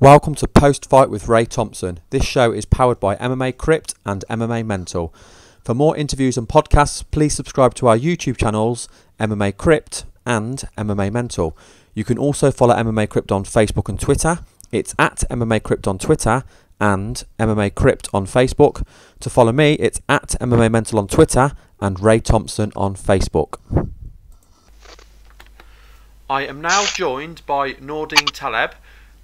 Welcome to Post Fight with Ray Thompson. This show is powered by MMA Crypt and MMA Mental. For more interviews and podcasts, please subscribe to our YouTube channels, MMA Crypt and MMA Mental. You can also follow MMA Crypt on Facebook and Twitter. It's at MMA Crypt on Twitter and MMA Crypt on Facebook. To follow me, it's at MMA Mental on Twitter and Ray Thompson on Facebook. I am now joined by Nordine Taleb.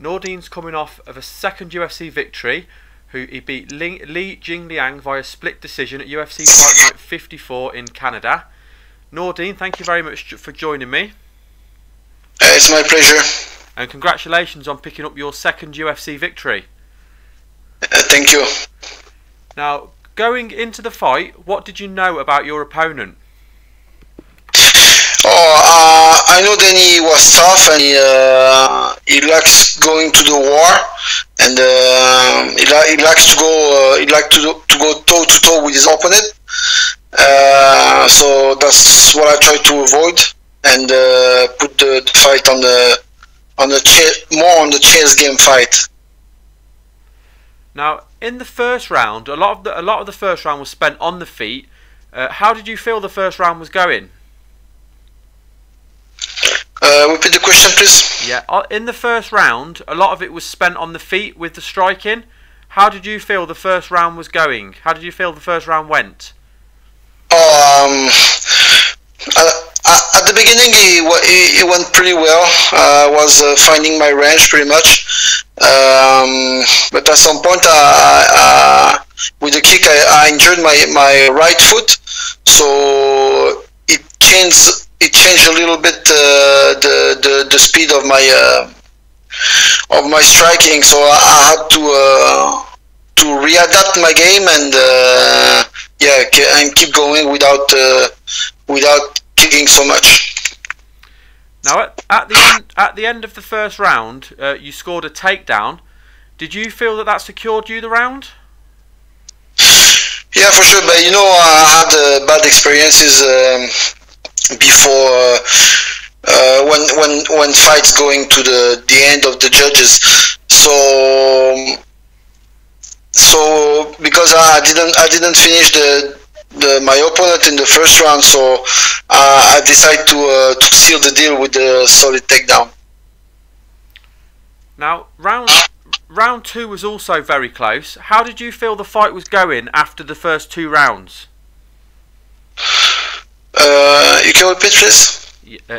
Nordine's coming off of a second UFC victory, he beat Li Jingliang via split decision at UFC Fight Night 54 in Canada. Nordine, thank you very much for joining me. It's my pleasure. And congratulations on picking up your second UFC victory. Thank you. Now, going into the fight, what did you know about your opponent? I know that he was tough and he likes going to the war, and he likes to go toe to toe with his opponent. So that's what I try to avoid and put the fight more on the chess game fight. Now, in the first round, a lot of the first round was spent on the feet. How did you feel the first round was going? Repeat the question, please. Yeah, in the first round, a lot of it was spent on the feet with the striking. How did you feel the first round was going? How did you feel the first round went? At the beginning, it went pretty well. I was finding my range pretty much. But at some point, with the kick, I injured my right foot. So it changed a little bit the speed of my striking, so I had to readapt my game and keep going without kicking so much. Now at the end of the first round, you scored a takedown. Did you feel that secured you the round? Yeah, for sure. But I had bad experiences before when fights going to the end of the judges. So because I didn't finish my opponent in the first round, so I decided to seal the deal with the solid takedown. Now round two was also very close. How did you feel the fight was going after the first two rounds? You can repeat, please?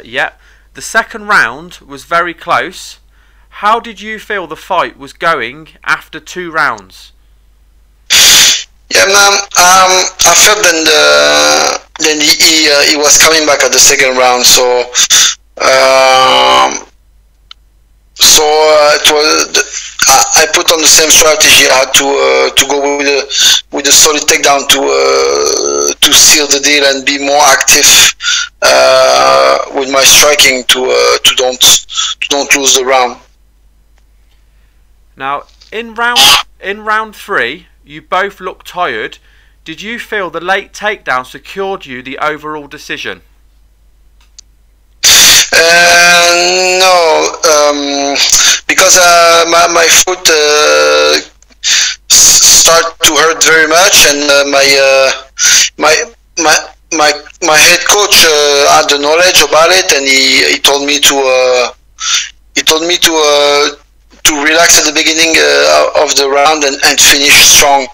Yeah. The second round was very close. How did you feel the fight was going after two rounds? Yeah, I felt then he was coming back at the second round, so it was. I put on the same strategy. I had to go with a solid takedown to seal the deal and be more active with my striking to don't lose the round. Now in round three, you both looked tired. Did you feel the late takedown secured you the overall decision? No, because my foot started to hurt very much, and my head coach had the knowledge about it, and he told me to relax at the beginning of the round and finish strong.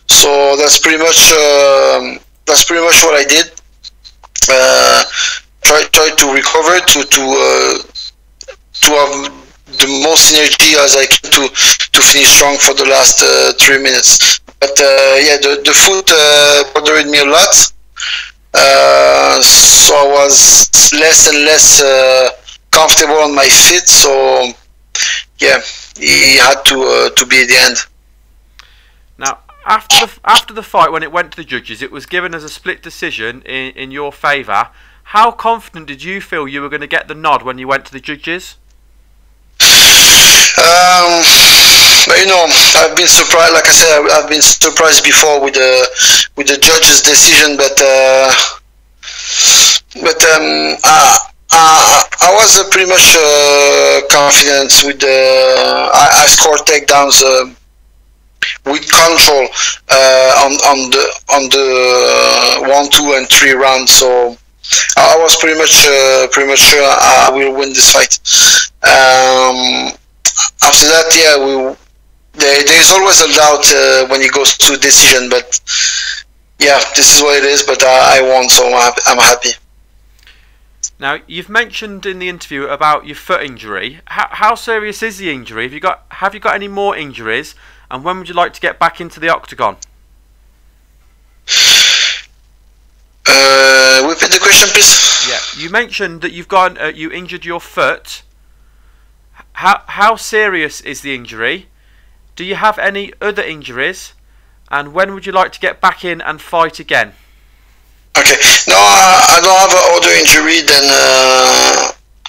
So that's pretty much what I did. Try to recover to have the most energy as I can to finish strong for the last 3 minutes. But the foot bothered me a lot, so I was less and less comfortable on my feet. So yeah, he had to be at the end. Now after the fight, when it went to the judges, it was given as a split decision in your favour. How confident did you feel you were going to get the nod when you went to the judges? I've been surprised. Like I said, I've been surprised before with the judges' decision, but I was pretty much confident with the. I scored takedowns with control on the 1, 2, and 3 rounds. So I was pretty much sure I will win this fight. After that, yeah, there's always a doubt when it goes to decision, but yeah, this is what it is. But I won, so I'm happy. Now, you've mentioned in the interview about your foot injury. How serious is the injury? Have you got any more injuries? And when would you like to get back into the octagon? Repeat the question, please. Yeah, you mentioned that you injured your foot. How serious is the injury? Do you have any other injuries? And when would you like to get back in and fight again? Okay, no, I don't have other injury than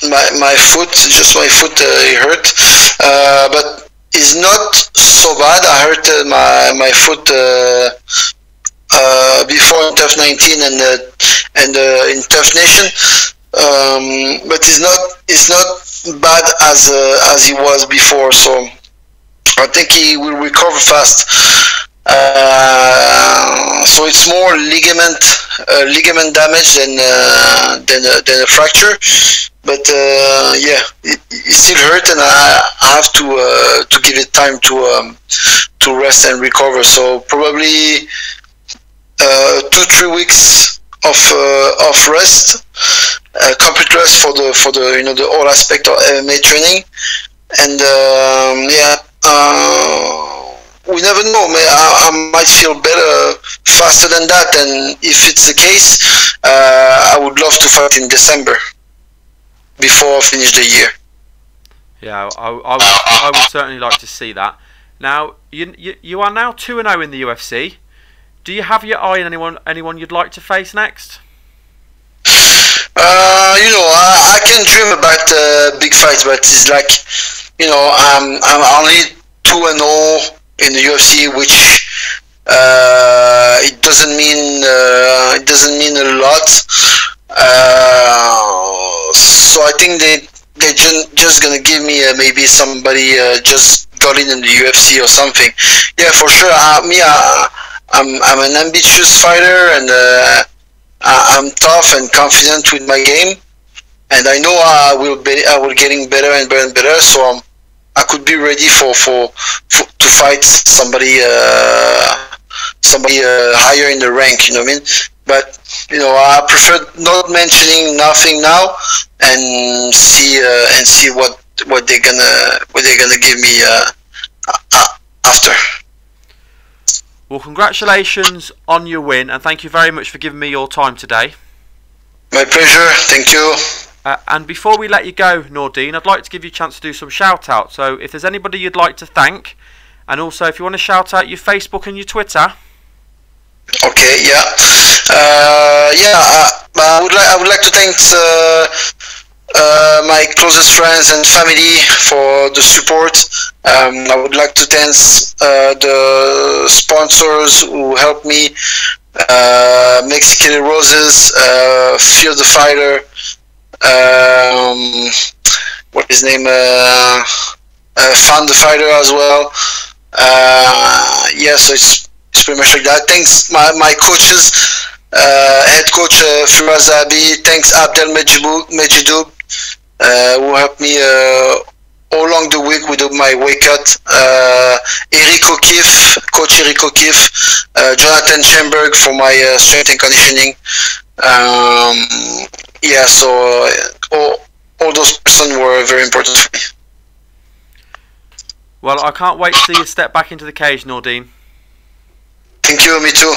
my foot. Just my foot hurt, but it's not so bad. I hurt my foot before in Tough 19 and in Tough Nation, but it's not bad as it was before. So I think he will recover fast. So it's more ligament damage than a fracture, but yeah, it still hurt, and I have to give it time to rest and recover. So probably 2-3 weeks of rest, complete rest for the the whole aspect of MMA training, and yeah. We never know. I might feel better faster than that, and if it's the case, I would love to fight in December before I finish the year. Yeah, I would certainly like to see that. Now, you are now 2-0 in the UFC. Do you have your eye on anyone you'd like to face next? I can dream about big fights, but it's like, I'm only 2-0 in the UFC, which it doesn't mean a lot. So I think they're just gonna give me maybe somebody just got in the UFC or something. Yeah, for sure. I'm an ambitious fighter, and I'm tough and confident with my game, and I know I will getting better and better and better. So I could be ready to fight somebody higher in the rank. You know what I mean? But I prefer not mentioning nothing now and see what they're gonna give me after. Well, congratulations on your win, and thank you very much for giving me your time today. My pleasure. Thank you. And before we let you go, Nordine, I'd like to give you a chance to do some shout-outs. So if there's anybody you'd like to thank, and also if you want to shout out your Facebook and your Twitter. Okay, yeah. I would like to thank my closest friends and family for the support. I would like to thank the sponsors who helped me, Mexican Roses, Fear the Fighter, what is his name? Found the Fighter as well. Yeah, so it's pretty much like that. Thanks my coaches, head coach Firaz Abi. Thanks Abdel Mejidoub, who helped me all along the week with my weight cut. Eric O'Keefe, coach Eric O'Keefe, Jonathan Schoenberg for my strength and conditioning. Yeah, so all those persons were very important for me. Well, I can't wait to see you step back into the cage, Nordine. Thank you, me too.